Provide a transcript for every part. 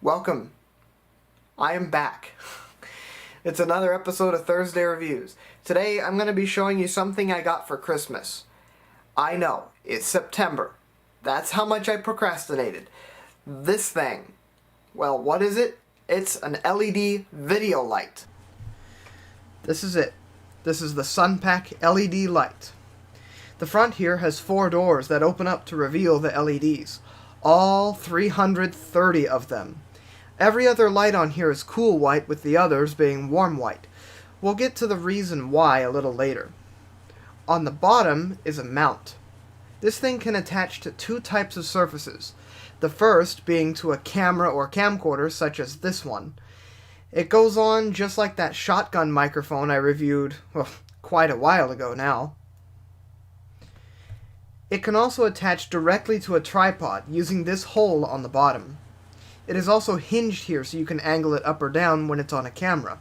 Welcome. I am back. It's another episode of Thursday Reviews. Today I'm going to be showing you something I got for Christmas. I know, it's September. That's how much I procrastinated. This thing. Well, what is it? It's an LED video light. This is it. This is the Sunpak LED light. The front here has 4 doors that open up to reveal the LEDs. All 330 of them. Every other light on here is cool white, with the others being warm white. We'll get to the reason why a little later. On the bottom is a mount. This thing can attach to 2 types of surfaces. The first being to a camera or camcorder such as this one. It goes on just like that shotgun microphone I reviewed, quite a while ago now. It can also attach directly to a tripod using this hole on the bottom. It is also hinged here so you can angle it up or down when it's on a camera.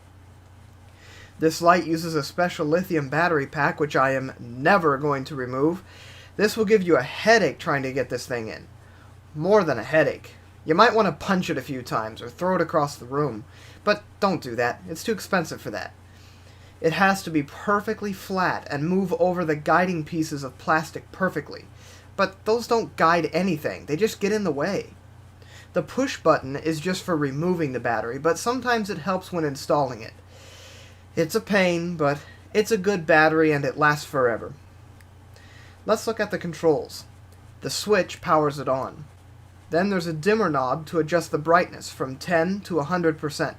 This light uses a special lithium battery pack which I am never going to remove. This will give you a headache trying to get this thing in. More than a headache. You might want to punch it a few times or throw it across the room. But don't do that. It's too expensive for that. It has to be perfectly flat and move over the guiding pieces of plastic perfectly. But those don't guide anything. They just get in the way. The push button is just for removing the battery, but sometimes it helps when installing it. It's a pain, but it's a good battery and it lasts forever. Let's look at the controls. The switch powers it on. Then there's a dimmer knob to adjust the brightness from 10 to 100%.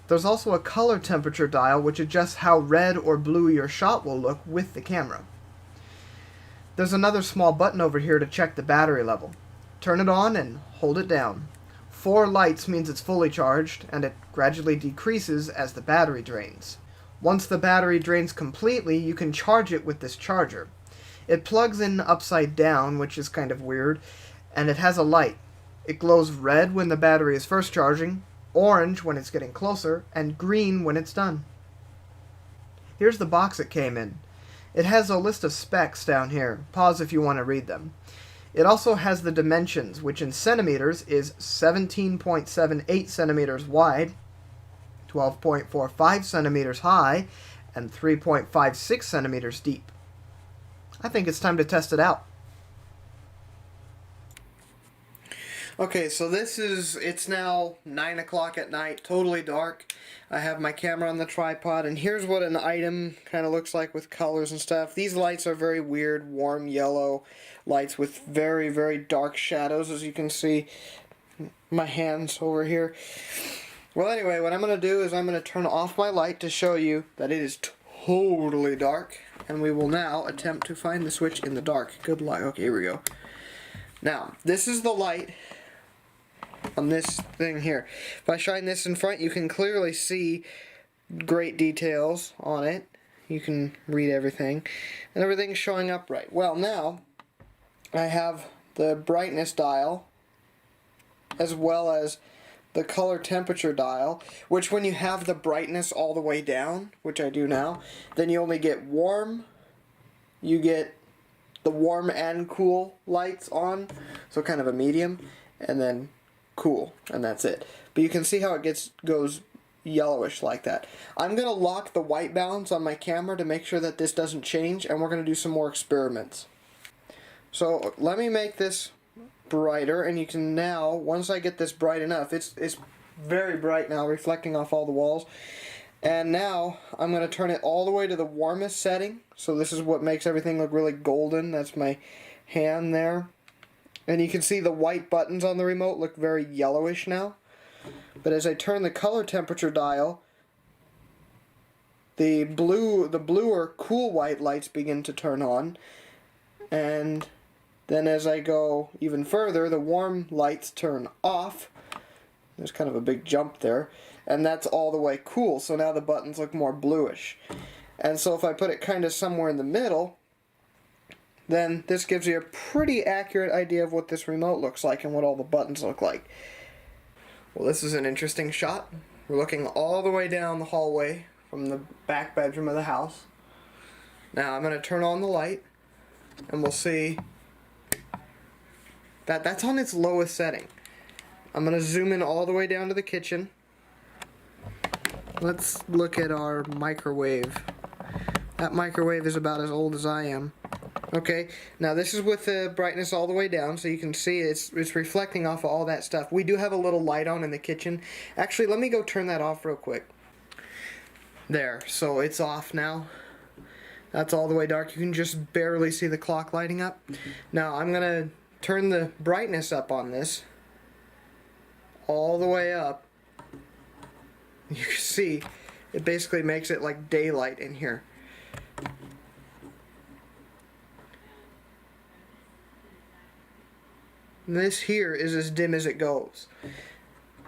There's also a color temperature dial which adjusts how red or blue your shot will look with the camera. There's another small button over here to check the battery level. Turn it on and hold it down. 4 lights means it's fully charged, and it gradually decreases as the battery drains. Once the battery drains completely, you can charge it with this charger. It plugs in upside down, which is kind of weird, and it has a light. It glows red when the battery is first charging, orange when it's getting closer, and green when it's done. Here's the box it came in. It has a list of specs down here. Pause if you want to read them. It also has the dimensions, which in centimeters is 17.78 centimeters wide, 12.45 centimeters high, and 3.56 centimeters deep. I think it's time to test it out. Okay, so it's now 9 o'clock at night, totally dark. I have my camera on the tripod, and here's what an item kind of looks like with colors and stuff. These lights are very weird, warm yellow lights with very, very dark shadows, as you can see my hands over here. Well, anyway, what I'm going to do is I'm going to turn off my light to show you that it is totally dark, and we will now attempt to find the switch in the dark. Good luck. Okay, here we go. Now, this is the light on this thing here. If I shine this in front, you can clearly see great details on it. You can read everything, and everything's showing up right. Well, now I have the brightness dial as well as the color temperature dial, which when you have the brightness all the way down, which I do now, then you only get warm, you get the warm and cool lights on, so kind of a medium, and then cool, and that's it. But you can see how it goes yellowish like that. I'm going to lock the white balance on my camera to make sure that this doesn't change, and we're going to do some more experiments. So let me make this brighter, and you can now, once I get this bright enough, it's very bright now, reflecting off all the walls. And now I'm going to turn it all the way to the warmest setting. So this is what makes everything look really golden. That's my hand there. And you can see the white buttons on the remote look very yellowish now. But as I turn the color temperature dial, the bluer cool white lights begin to turn on. And then as I go even further, the warm lights turn off. There's kind of a big jump there. And that's all the way cool, so now the buttons look more bluish. And so if I put it kind of somewhere in the middle, then this gives you a pretty accurate idea of what this remote looks like and what all the buttons look like. Well, this is an interesting shot. We're looking all the way down the hallway from the back bedroom of the house. Now I'm going to turn on the light, and we'll see that that's on its lowest setting. I'm going to zoom in all the way down to the kitchen. Let's look at our microwave. That microwave is about as old as I am. Okay, now this is with the brightness all the way down, so you can see it's reflecting off of all that stuff. We do have a little light on in the kitchen. Actually, let me go turn that off real quick. There, so it's off now. That's all the way dark. You can just barely see the clock lighting up. Now I'm going to turn the brightness up on this. All the way up. You can see it basically makes it like daylight in here. And this here is as dim as it goes.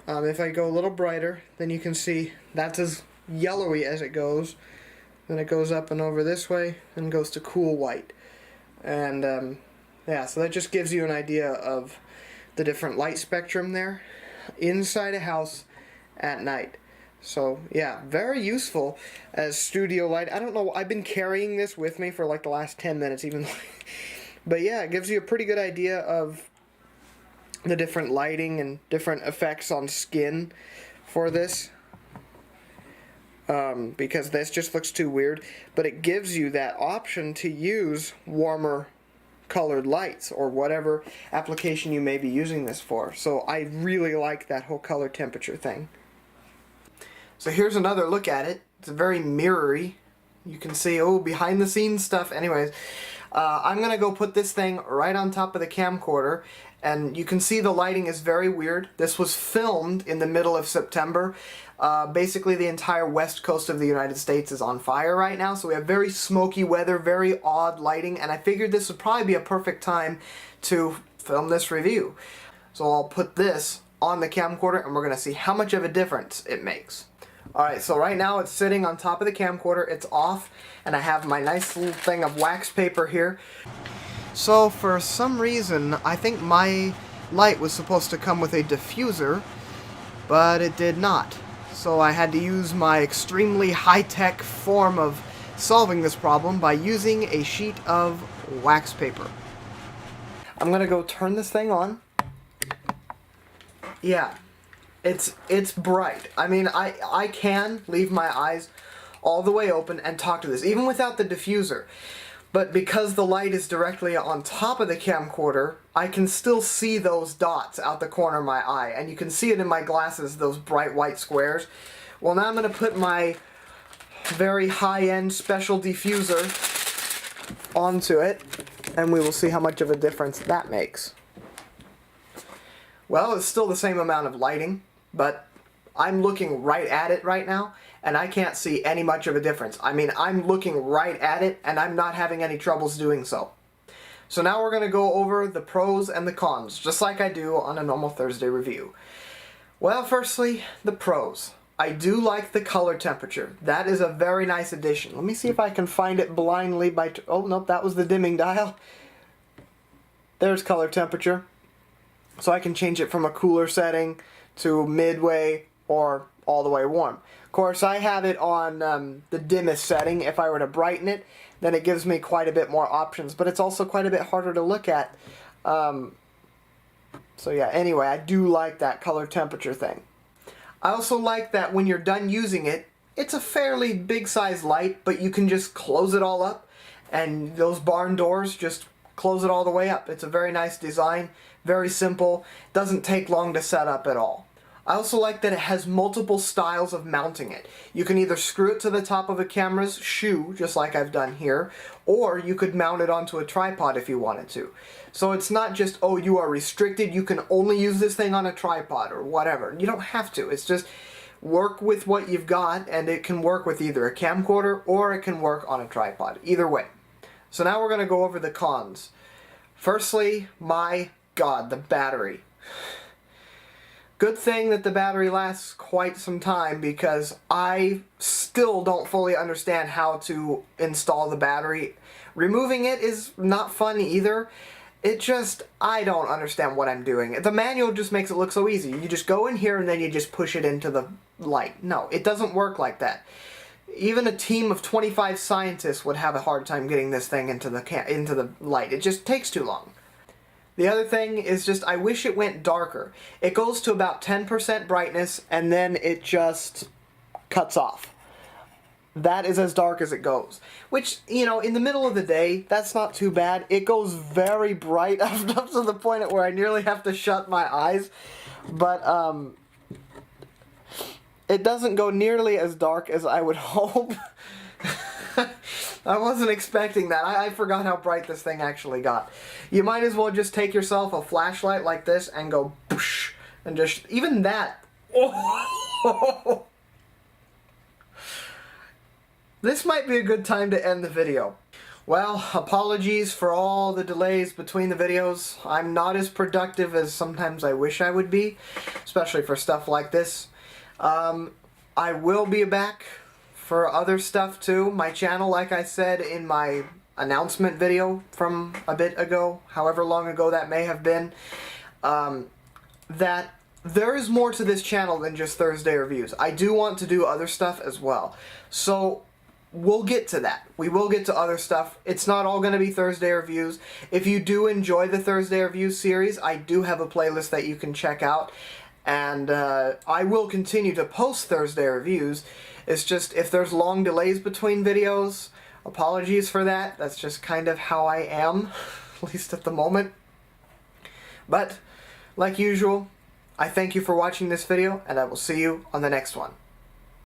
If I go a little brighter, then you can see that's as yellowy as it goes. Then it goes up and over this way and goes to cool white. And yeah, so that just gives you an idea of the different light spectrum there inside a house at night. So yeah, very useful as studio light. I don't know, I've been carrying this with me for like the last 10 minutes even. But yeah, it gives you a pretty good idea of the different lighting and different effects on skin for this. Because this just looks too weird. But it gives you that option to use warmer colored lights or whatever application you may be using this for. So I really like that whole color temperature thing. So here's another look at it. It's very mirrory. You can see, oh, behind the scenes stuff. Anyways, I'm going to go put this thing right on top of the camcorder. And you can see the lighting is very weird. This was filmed in the middle of September. Basically the entire west coast of the United States is on fire right now. So we have very smoky weather, very odd lighting. And I figured this would probably be a perfect time to film this review. So I'll put this on the camcorder and we're going to see how much of a difference it makes. Alright, so right now it's sitting on top of the camcorder. It's off. And I have my nice little thing of wax paper here. So for some reason, I think my light was supposed to come with a diffuser, but it did not. So I had to use my extremely high-tech form of solving this problem by using a sheet of wax paper. I'm gonna go turn this thing on. Yeah, it's bright. I mean, I can leave my eyes all the way open and talk to this, even without the diffuser. But because the light is directly on top of the camcorder, I can still see those dots out the corner of my eye. And you can see it in my glasses, those bright white squares. Well, now I'm going to put my very high-end special diffuser onto it. And we will see how much of a difference that makes. Well, it's still the same amount of lighting, but I'm looking right at it right now. And I can't see any much of a difference. I mean, I'm looking right at it, and I'm not having any troubles doing so. So now we're going to go over the pros and the cons, just like I do on a normal Thursday review. Well, firstly, the pros. I do like the color temperature. That is a very nice addition. Let me see if I can find it blindly by... Oh, nope, that was the dimming dial. There's color temperature. So I can change it from a cooler setting to midway or all the way warm. Of course, I have it on the dimmest setting. If I were to brighten it, then it gives me quite a bit more options, but it's also quite a bit harder to look at. So yeah, anyway, I do like that color temperature thing. I also like that when you're done using it, it's a fairly big size light, but you can just close it all up, and those barn doors just close it all the way up. It's a very nice design, very simple, doesn't take long to set up at all. I also like that it has multiple styles of mounting it. You can either screw it to the top of a camera's shoe, just like I've done here, or you could mount it onto a tripod if you wanted to. So it's not just, oh, you are restricted, you can only use this thing on a tripod or whatever. You don't have to. It's just work with what you've got, and it can work with either a camcorder or it can work on a tripod. Either way. So now we're going to go over the cons. Firstly, my God, the battery. Good thing that the battery lasts quite some time, because I still don't fully understand how to install the battery. Removing it is not fun either. I don't understand what I'm doing. The manual just makes it look so easy. You just go in here and then you just push it into the light. No, it doesn't work like that. Even a team of 25 scientists would have a hard time getting this thing into the light. It just takes too long. The other thing is just, I wish it went darker. It goes to about 10% brightness, and then it just cuts off. That is as dark as it goes. Which, you know, in the middle of the day, that's not too bad. It goes very bright up to the point where I nearly have to shut my eyes. But, it doesn't go nearly as dark as I would hope. I wasn't expecting that. I forgot how bright this thing actually got. You might as well just take yourself a flashlight like this and go poosh, and just, even that. Oh. This might be a good time to end the video. Well, apologies for all the delays between the videos. I'm not as productive as sometimes I wish I would be, especially for stuff like this. I will be back for other stuff too. My channel, like I said in my announcement video from a bit ago, however long ago that may have been, that there is more to this channel than just Thursday reviews. I do want to do other stuff as well. So we'll get to that. We will get to other stuff. It's not all going to be Thursday reviews. If you do enjoy the Thursday reviews series, I do have a playlist that you can check out. And I will continue to post Thursday reviews. It's just, if there's long delays between videos, apologies for that. That's just kind of how I am, at least at the moment. But, like usual, I thank you for watching this video, and I will see you on the next one.